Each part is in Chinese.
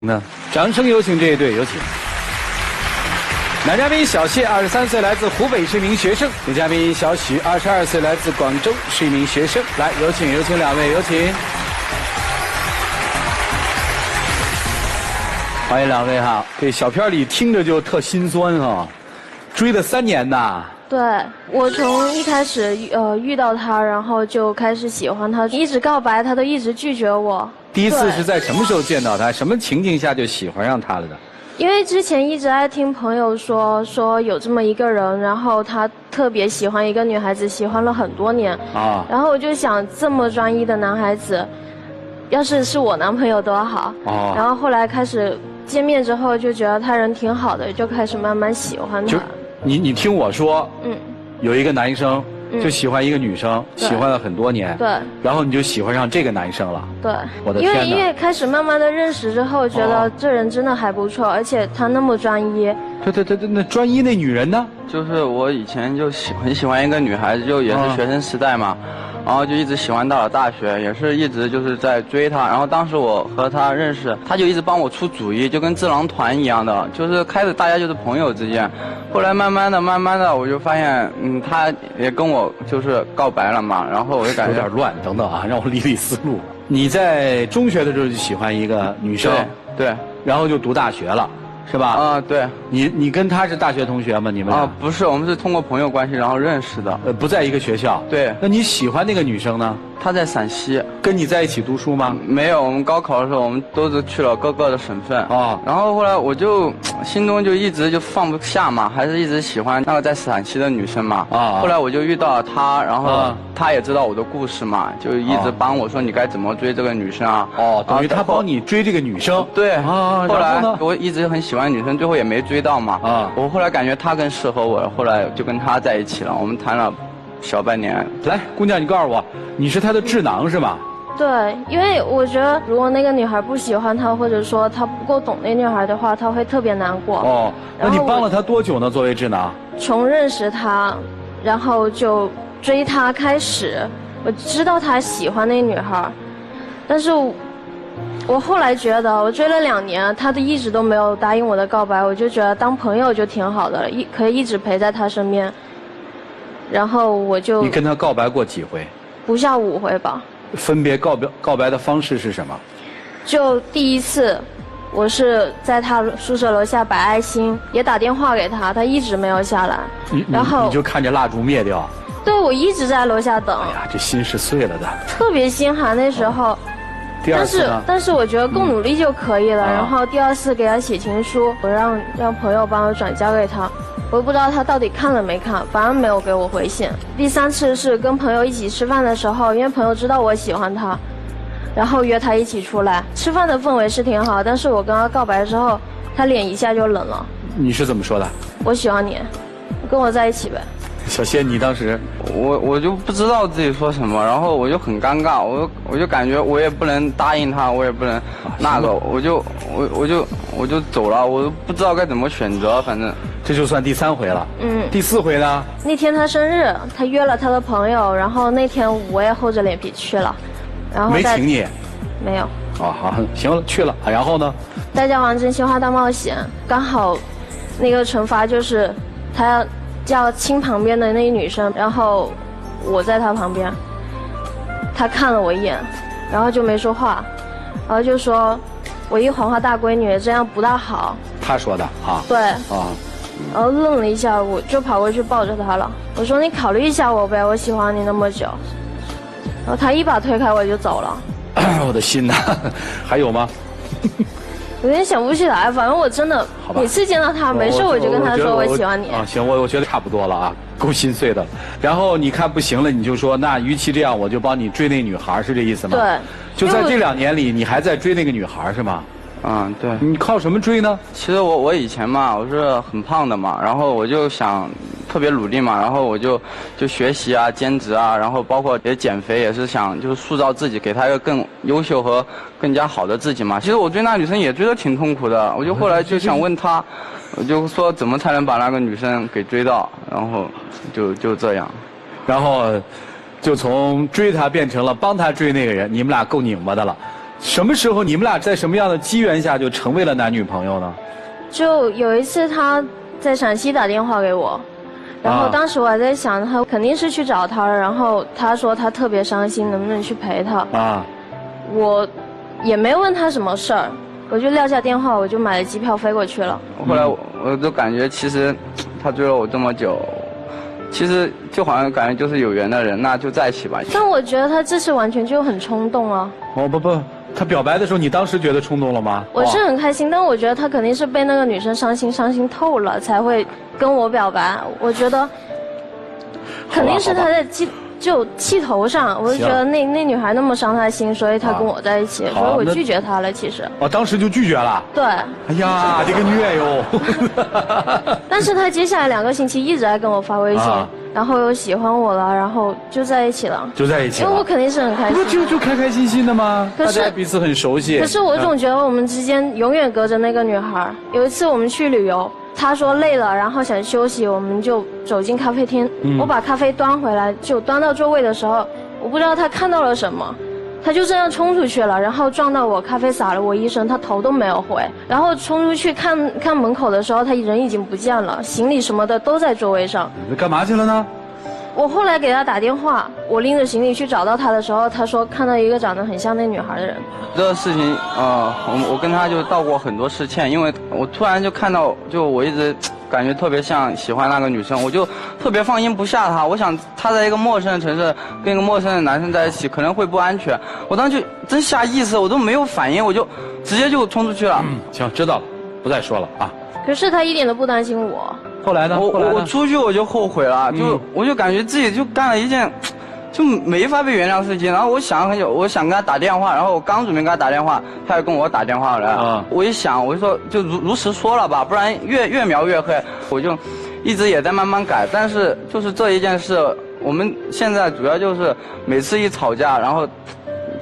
那掌声有请这一对，有请。男嘉宾小谢，23岁，来自湖北，是一名学生；女嘉宾小许，22岁，来自广州，是一名学生。来，有请两位，有请。欢迎两位哈！这小片里听着就特心酸哈，追了3年呐。对，我从一开始遇到他，然后就开始喜欢他，一直告白，他都一直拒绝我。第一次是在什么时候见到他？什么情境下就喜欢上他了的？因为之前一直爱听朋友说有这么一个人，然后他特别喜欢一个女孩子，喜欢了很多年。啊。然后我就想，这么专一的男孩子，要是我男朋友多好。哦。然后后来开始见面之后，就觉得他人挺好的，就开始慢慢喜欢他。你听我说，有一个男生就喜欢一个女生，喜欢了很多年，对，然后你就喜欢上这个男生了，对，我的天哪！因为开始慢慢的认识之后，觉得这人真的还不错，而且他那么专一。对，那专一那女人呢？就是我以前就很喜欢一个女孩子，就也是学生时代嘛。然后就一直喜欢到了大学，也是一直就是在追她。然后当时我和她认识，她就一直帮我出主意，就跟智囊团一样的，就是开始大家就是朋友之间。后来慢慢的，我就发现，她也跟我就是告白了嘛。然后我就感觉有点乱，等等啊，让我理思路。你在中学的时候就喜欢一个女生，对，然后就读大学了。是吧？啊，对。你跟他是大学同学吗？你们俩？不是，我们是通过朋友关系然后认识的。不在一个学校。对。那你喜欢那个女生呢？她在陕西。跟你在一起读书吗？没有，我们高考的时候我们都是去了各个的省份。哦。然后后来我就心中就一直就放不下嘛，还是一直喜欢那个在陕西的女生嘛。啊。后来我就遇到了她，然后她也知道我的故事嘛，就一直帮我说你该怎么追这个女生啊。哦，等于她帮你追这个女生。对。啊。后来我一直很喜欢女生，最后也没追到嘛。啊。我后来感觉她更适合我了，后来就跟她在一起了，我们谈了小半年。来，姑娘，你告诉我，你是她的智囊是吗？对，因为我觉得如果那个女孩不喜欢他，或者说他不够懂那女孩的话，他会特别难过。哦，那你帮了他多久呢？作为智囊？从认识他，然后就追他开始，我知道他喜欢那女孩，但是我后来觉得，我追了2年，他一直都没有答应我的告白，我就觉得当朋友就挺好的了，可以一直陪在他身边。然后我就你跟他告白过几回？不下5回吧。分别告白的方式是什么？就第一次，我是在他宿舍楼下摆爱心，也打电话给他，他一直没有下来。然后你就看着蜡烛灭掉。对，我一直在楼下等。哎呀，这心是碎了的。特别心寒那时候。第二次呢？但是我觉得更努力就可以了。然后第2次给他写情书，我让朋友帮我转交给他。我也不知道他到底看了没看，反正没有给我回信。第3次是跟朋友一起吃饭的时候，因为朋友知道我喜欢他，然后约他一起出来吃饭的氛围是挺好，但是我跟他告白之后，他脸一下就冷了。你是怎么说的？我喜欢你，跟我在一起呗。小谢，你当时我就不知道自己说什么，然后我就很尴尬，我就感觉我也不能答应他，我也不能那个，我就走了，我都不知道该怎么选择，反正这就算第3回了。第4回呢？那天他生日，他约了他的朋友，然后那天我也厚着脸皮去了，然后没请你？没有。哦，好，行了，去了，然后呢？大家玩真心话大冒险，刚好那个惩罚就是他要亲旁边的那个女生，然后我在他旁边，他看了我一眼，然后就没说话，然后就说我一黄花大闺女这样不大好。他说的啊？对啊。然后愣了一下，我就跑过去抱着他了，我说你考虑一下我呗，我喜欢你那么久。然后他一把推开我就走了。我的心呐，还有吗？有点想不起来，反正我真的每次见到他没事我就跟他说我喜欢你。行，我觉得差不多了啊，够心碎的。然后你看不行了，你就说那与其这样，我就帮你追那女孩，是这意思吗？对。就在这2年里，你还在追那个女孩是吗？对。你靠什么追呢？其实我以前嘛，我是很胖的嘛，然后我就想特别努力嘛，然后我就学习啊、兼职啊，然后包括也减肥，也是想就是塑造自己，给她一个更优秀和更加好的自己嘛。其实我追那女生也追得挺痛苦的，我就后来就想问她，我就说怎么才能把那个女生给追到，然后就这样，然后就从追她变成了帮她追那个人，你们俩够拧巴的了。什么时候你们俩在什么样的机缘下就成为了男女朋友呢？就有一次他在陕西打电话给我，然后当时我还在想他肯定是去找他了，然后他说他特别伤心，能不能去陪他啊？我也没问他什么事儿，我就撂下电话，我就买了机票飞过去了。后来我就感觉其实他追了我这么久，其实就好像感觉就是有缘的人，那就在一起吧。但我觉得他这次完全就很冲动啊。哦不，他表白的时候你当时觉得冲动了吗？我是很开心，但我觉得他肯定是被那个女生伤心透了，才会跟我表白。我觉得肯定是他在气头上，我就觉得那女孩那么伤他心，所以他跟我在一起，所以我拒绝他了。其实当时就拒绝了。对。哎呀，这个虐哟！但是他接下来2个星期一直在跟我发微信，然后又喜欢我了，然后就在一起了。就在一起了。因为我肯定是很开心。不就开开心心的吗？大家彼此很熟悉。可是我总觉得我们之间永远隔着那个女孩。有一次我们去旅游。他说累了，然后想休息，我们就走进咖啡厅。我把咖啡端回来，就端到座位的时候，我不知道他看到了什么，他就这样冲出去了，然后撞到我，咖啡洒了我一身，他头都没有回。然后冲出去看门口的时候，他人已经不见了，行李什么的都在座位上。你干嘛去了呢？我后来给他打电话，我拎着行李去找到他的时候，他说看到一个长得很像那女孩的人。这个事情我跟他就道过很多次歉，因为我突然就看到，就我一直感觉特别像喜欢那个女生，我就特别放心不下她。我想她在一个陌生的城市跟一个陌生的男生在一起可能会不安全，我当时就真下意识，我都没有反应，我就直接就冲出去了。行，知道了，不再说了啊。可是他一点都不担心我。后来呢？我出去我就后悔了，我就感觉自己就干了一件就没法被原谅的事情。然后我想了很久，我想跟他打电话，然后我刚准备跟他打电话，他就跟我打电话了。我一想，我就说就如实说了吧，不然越描越黑。我就一直也在慢慢改，但是就是这一件事，我们现在主要就是每次一吵架，然后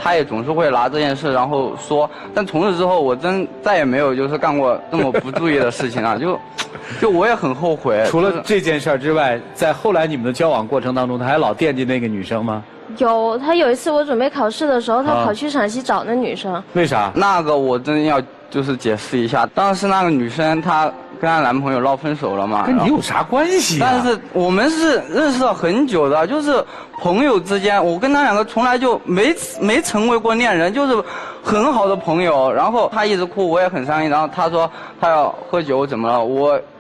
他也总是会拿这件事然后说，但从此之后我真再也没有就是干过这么不注意的事情了，就我也很后悔。除了这件事之外，在后来你们的交往过程当中，他还老惦记那个女生吗？有，他有一次我准备考试的时候，他跑去陕西找那女生。为啥？那个我真要就是解释一下，当时那个女生她跟她男朋友闹分手了嘛。跟你有啥关系啊？但是我们是认识了很久的，就是朋友之间，我跟他两个从来就没成为过恋人，就是很好的朋友。然后他一直哭，我也很伤心。然后他说他要喝酒怎么了，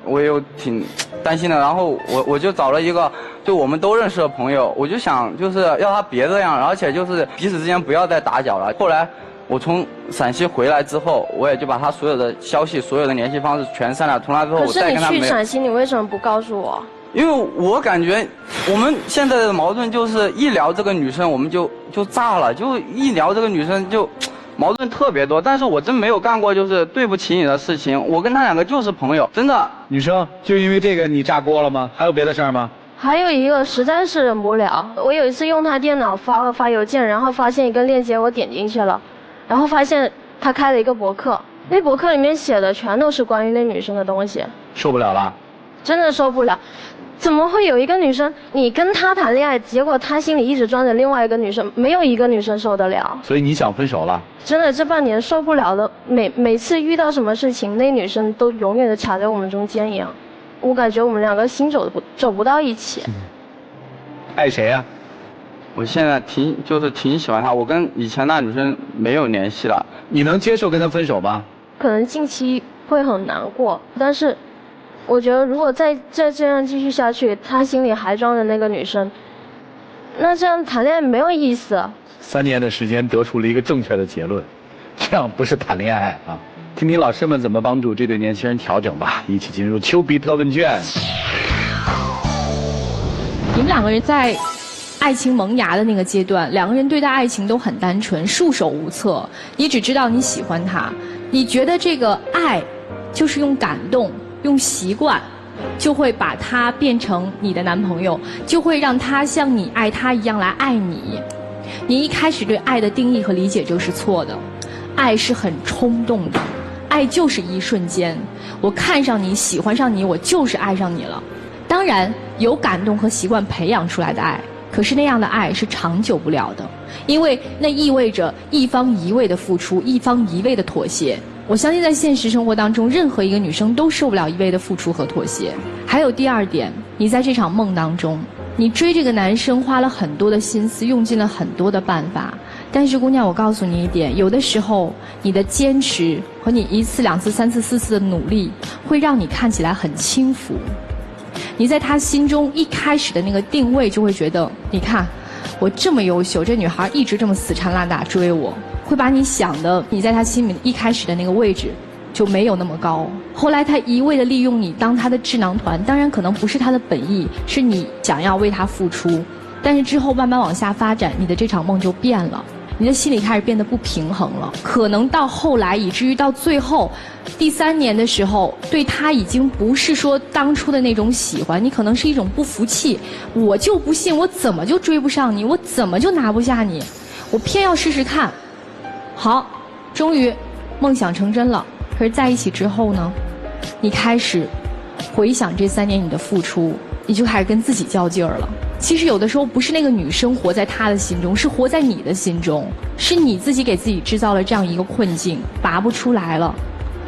我又挺担心的。然后我就找了一个就我们都认识的朋友，我就想就是要他别这样，而且就是彼此之间不要再打搅了。后来我从陕西回来之后，我也就把他所有的消息、所有的联系方式全删了。从那之后，我再跟他没。可是你去陕西，你为什么不告诉我？因为我感觉我们现在的矛盾就是一聊这个女生我们就炸了，就一聊这个女生就矛盾特别多。但是我真没有干过就是对不起你的事情，我跟他两个就是朋友，真的。女生就因为这个你炸锅了吗？还有别的事儿吗？还有一个实在是忍不了，我有一次用他电脑发邮件，然后发现一个链接，我点进去了，然后发现他开了一个博客，那博客里面写的全都是关于那女生的东西。受不了了？真的受不了。怎么会有一个女生，你跟她谈恋爱，结果她心里一直装着另外一个女生，没有一个女生受得了。所以你想分手了？真的，这半年受不了的，每次遇到什么事情，那女生都永远的卡在我们中间一样。我感觉我们两个心走不到一起。爱谁啊？我现在挺喜欢她，我跟以前那女生没有联系了。你能接受跟她分手吗？可能近期会很难过，但是我觉得如果再这样继续下去，他心里还装着那个女生，那这样谈恋爱没有意思。3年的时间得出了一个正确的结论，这样不是谈恋爱啊！听听老师们怎么帮助这对年轻人调整吧。一起进入丘比特问卷。你们两个人在爱情萌芽的那个阶段，两个人对待爱情都很单纯，束手无策。你只知道你喜欢他，你觉得这个爱就是用感动、用习惯，就会把他变成你的男朋友，就会让他像你爱他一样来爱你。你一开始对爱的定义和理解就是错的，爱是很冲动的，爱就是一瞬间，我看上你，喜欢上你，我就是爱上你了。当然，有感动和习惯培养出来的爱，可是那样的爱是长久不了的，因为那意味着一方一味的付出，一方一味的妥协。我相信在现实生活当中，任何一个女生都受不了一味的付出和妥协。还有第二点，你在这场梦当中，你追这个男生花了很多的心思，用尽了很多的办法。但是姑娘，我告诉你一点，有的时候你的坚持和你1次、2次、3次、4次的努力，会让你看起来很轻浮。你在他心中一开始的那个定位，就会觉得，你看我这么优秀，这女孩一直这么死缠烂打追我，会把你想的你在他心里一开始的那个位置就没有那么高。后来他一味的利用你当他的智囊团，当然可能不是他的本意，是你想要为他付出，但是之后慢慢往下发展，你的这场梦就变了，你的心里开始变得不平衡了，可能到后来以至于到最后第3年的时候，对他已经不是说当初的那种喜欢，你可能是一种不服气，我就不信我怎么就追不上你，我怎么就拿不下你，我偏要试试看。好，终于梦想成真了。可是在一起之后呢，你开始回想这3年你的付出，你就开始跟自己较劲儿了。其实有的时候不是那个女生活在他的心中，是活在你的心中，是你自己给自己制造了这样一个困境，拔不出来了。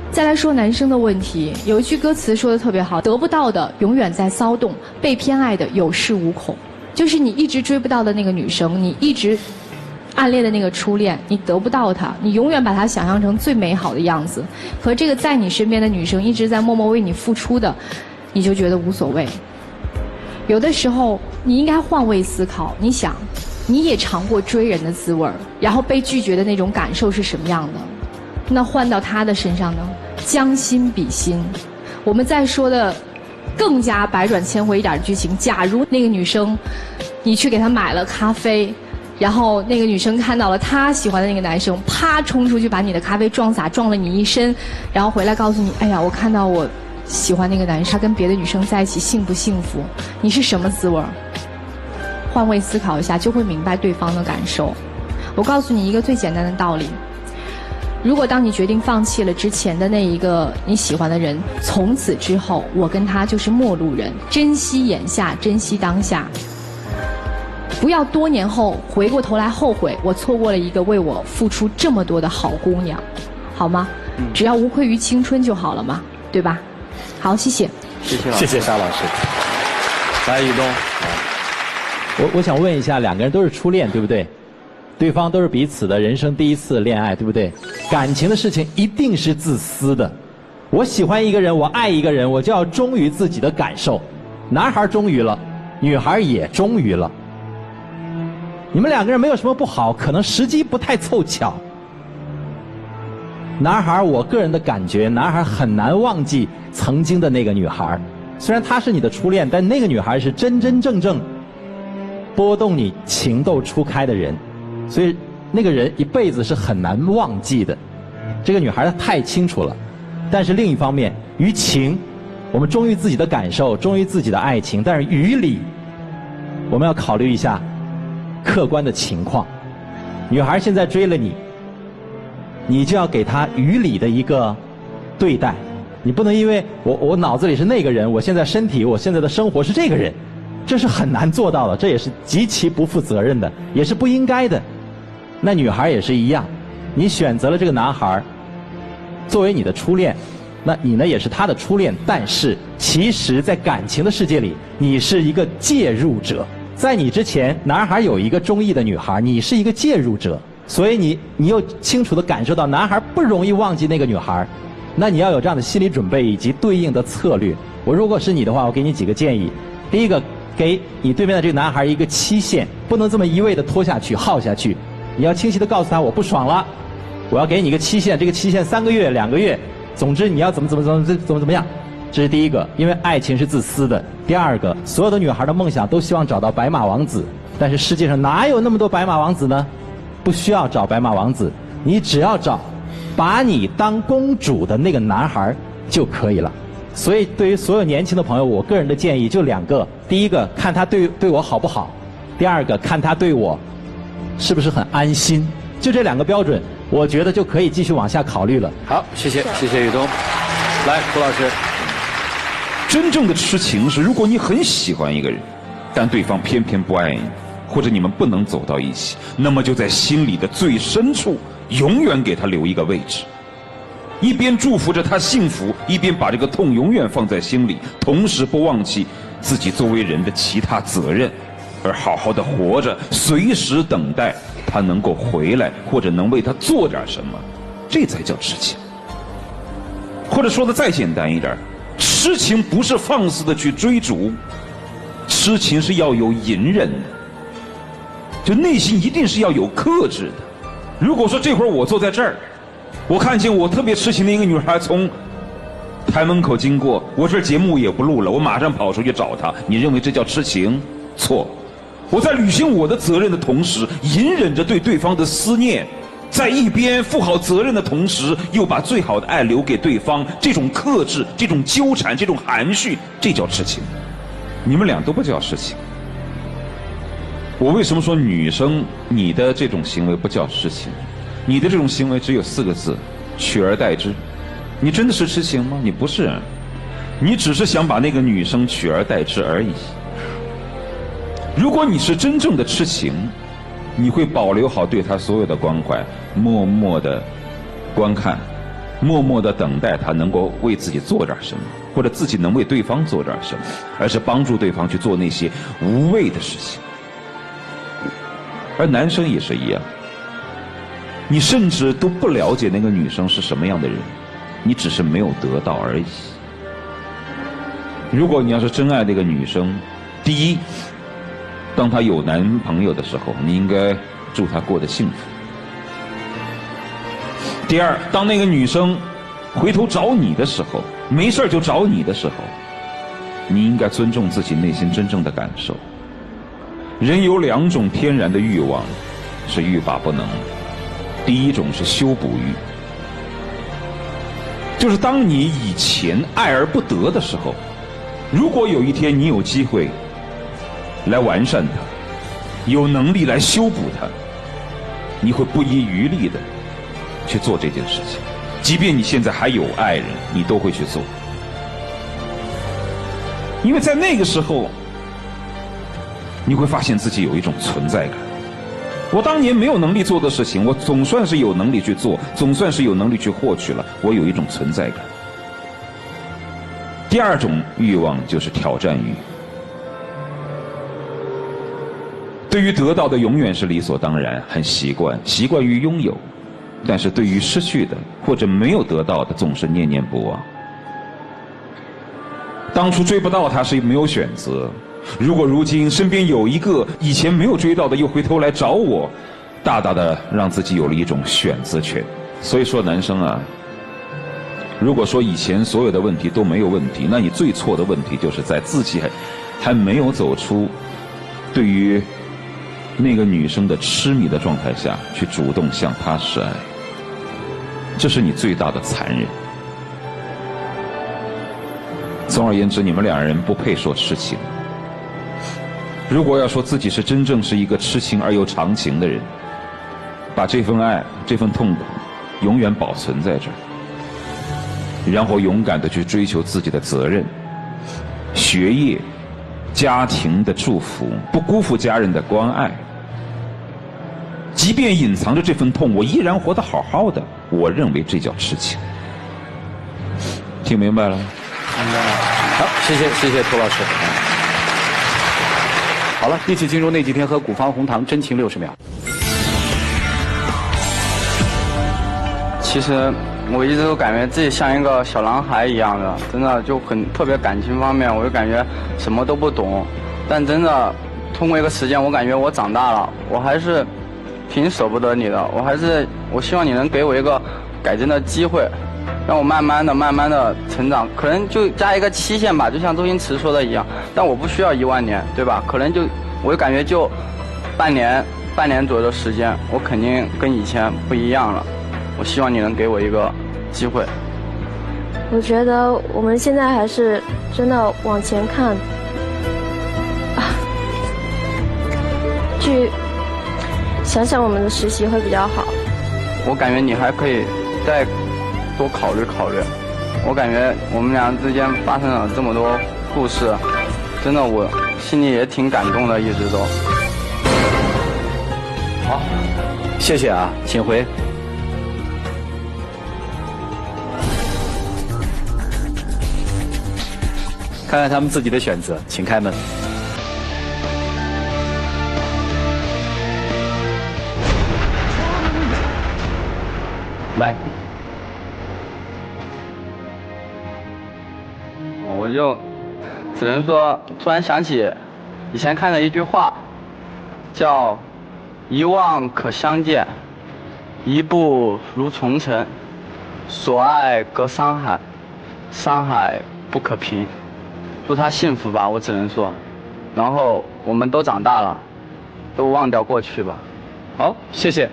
再来说男生的问题，有一句歌词说的特别好，得不到的永远在骚动，被偏爱的有恃无恐。就是你一直追不到的那个女生，你一直暗恋的那个初恋，你得不到她，你永远把她想象成最美好的样子。和这个在你身边的女生一直在默默为你付出的，你就觉得无所谓。有的时候你应该换位思考，你想你也尝过追人的滋味，然后被拒绝的那种感受是什么样的，那换到他的身上呢，将心比心。我们再说的更加百转千回一点剧情，假如那个女生你去给她买了咖啡，然后那个女生看到了她喜欢的那个男生，啪冲出去把你的咖啡撞洒，撞了你一身，然后回来告诉你，哎呀，我看到我喜欢那个男生，他跟别的女生在一起幸不幸福，你是什么滋味？换位思考一下，就会明白对方的感受。我告诉你一个最简单的道理，如果当你决定放弃了之前的那一个你喜欢的人，从此之后我跟他就是陌路人，珍惜眼下，珍惜当下，不要多年后回过头来后悔我错过了一个为我付出这么多的好姑娘，好吗？只要无愧于青春就好了嘛，对吧？好，谢谢。谢谢沙老师。来，宇东，我想问一下，两个人都是初恋，对不对？对方都是彼此的人生第一次恋爱，对不对？感情的事情一定是自私的。我喜欢一个人，我爱一个人，我就要忠于自己的感受。男孩忠于了，女孩也忠于了。你们两个人没有什么不好，可能时机不太凑巧。男孩，我个人的感觉，男孩很难忘记曾经的那个女孩。虽然她是你的初恋，但那个女孩是真真正正拨动你情窦初开的人，所以那个人一辈子是很难忘记的。这个女孩她太清楚了。但是另一方面，于情，我们忠于自己的感受，忠于自己的爱情，但是于理，我们要考虑一下客观的情况。女孩现在追了你，你就要给她于理的一个对待。你不能因为我脑子里是那个人，我现在身体，我现在的生活是这个人，这是很难做到的，这也是极其不负责任的，也是不应该的。那女孩也是一样，你选择了这个男孩作为你的初恋，那你呢也是他的初恋，但是其实在感情的世界里，你是一个介入者。在你之前，男孩有一个中意的女孩，你是一个介入者，所以你又清楚地感受到男孩不容易忘记那个女孩，那你要有这样的心理准备以及对应的策略。我如果是你的话，我给你几个建议。第一个，给你对面的这个男孩一个期限，不能这么一味地拖下去耗下去，你要清晰地告诉他，我不爽了，我要给你一个期限，这个期限3个月2个月，总之你要怎么样。这是第一个，因为爱情是自私的。第二个，所有的女孩的梦想都希望找到白马王子，但是世界上哪有那么多白马王子呢？不需要找白马王子，你只要找把你当公主的那个男孩就可以了。所以对于所有年轻的朋友，我个人的建议就2个。第一个，看他对我好不好；第二个，看他对我是不是很安心。就这2个标准，我觉得就可以继续往下考虑了。好，谢谢宇东。来，胡老师。真正的痴情是，如果你很喜欢一个人，但对方偏偏不爱你，或者你们不能走到一起，那么就在心里的最深处永远给他留一个位置，一边祝福着他幸福，一边把这个痛永远放在心里，同时不忘记自己作为人的其他责任，而好好的活着，随时等待他能够回来，或者能为他做点什么，这才叫痴情。或者说的再简单一点，痴情不是放肆的去追逐，痴情是要有隐忍的，就内心一定是要有克制的。如果说这会儿我坐在这儿，我看见我特别痴情的一个女孩从台门口经过，我这节目也不录了，我马上跑出去找她，你认为这叫痴情？错。我在履行我的责任的同时，隐忍着对对方的思念，在一边负好责任的同时，又把最好的爱留给对方，这种克制，这种纠缠，这种含蓄，这叫痴情。你们俩都不叫痴情。我为什么说女生你的这种行为不叫痴情？你的这种行为只有4个字：取而代之。你真的是痴情吗？你不是，你只是想把那个女生取而代之而已。如果你是真正的痴情，你会保留好对她所有的关怀，默默的观看，默默的等待她能够为自己做点什么，或者自己能为对方做点什么，而是帮助对方去做那些无谓的事情。而男生也是一样，你甚至都不了解那个女生是什么样的人，你只是没有得到而已。如果你要是真爱那个女生，第一，当她有男朋友的时候，你应该祝她过得幸福。第二，当那个女生回头找你的时候，没事就找你的时候，你应该尊重自己内心真正的感受。人有2种天然的欲望，是欲罢不能的。第一种是修补欲，就是当你以前爱而不得的时候，如果有一天你有机会来完善它，有能力来修补它，你会不遗余力的去做这件事情，即便你现在还有爱人，你都会去做，因为在那个时候你会发现自己有一种存在感。我当年没有能力做的事情，我总算是有能力去做，总算是有能力去获取了，我有一种存在感。第二种欲望就是挑战欲，对于得到的永远是理所当然，很习惯于拥有，但是对于失去的或者没有得到的总是念念不忘。当初追不到他是没有选择，如果如今身边有一个以前没有追到的又回头来找我，大大的让自己有了一种选择权。所以说男生啊，如果说以前所有的问题都没有问题，那你最错的问题就是在自己还没有走出对于那个女生的痴迷的状态下去主动向她示爱，这是你最大的残忍。总而言之，你们2人不配说痴情。如果要说自己是真正是一个痴情而又长情的人，把这份爱这份痛苦永远保存在这儿，然后勇敢地去追求自己的责任、学业、家庭的祝福，不辜负家人的关爱，即便隐藏着这份痛，我依然活得好好的，我认为这叫痴情。听明白了吗？好，谢谢涂老师。好了，一起进入那几天和古方红糖真情60秒。其实我一直都感觉自己像一个小男孩一样的，真的就特别感情方面，我就感觉什么都不懂。但真的通过一个时间，我感觉我长大了，我还是挺舍不得你的。我希望你能给我一个改正的机会，让我慢慢的成长，可能就加一个期限吧，就像周星驰说的一样。但我不需要1万年，对吧？可能我就感觉就半年左右的时间，我肯定跟以前不一样了。我希望你能给我一个机会。我觉得我们现在还是真的往前看，去想想我们的实习会比较好。我感觉你还可以再多考虑考虑。我感觉我们俩之间发生了这么多故事，真的我心里也挺感动的，一直都。好，谢谢啊，请回。看看他们自己的选择，请开门。来，我就只能说，突然想起以前看的一句话，叫“一望可相见，一步如重尘，所爱隔山海，山海不可平”。祝他幸福吧，我只能说。然后我们都长大了，都忘掉过去吧。好，谢谢。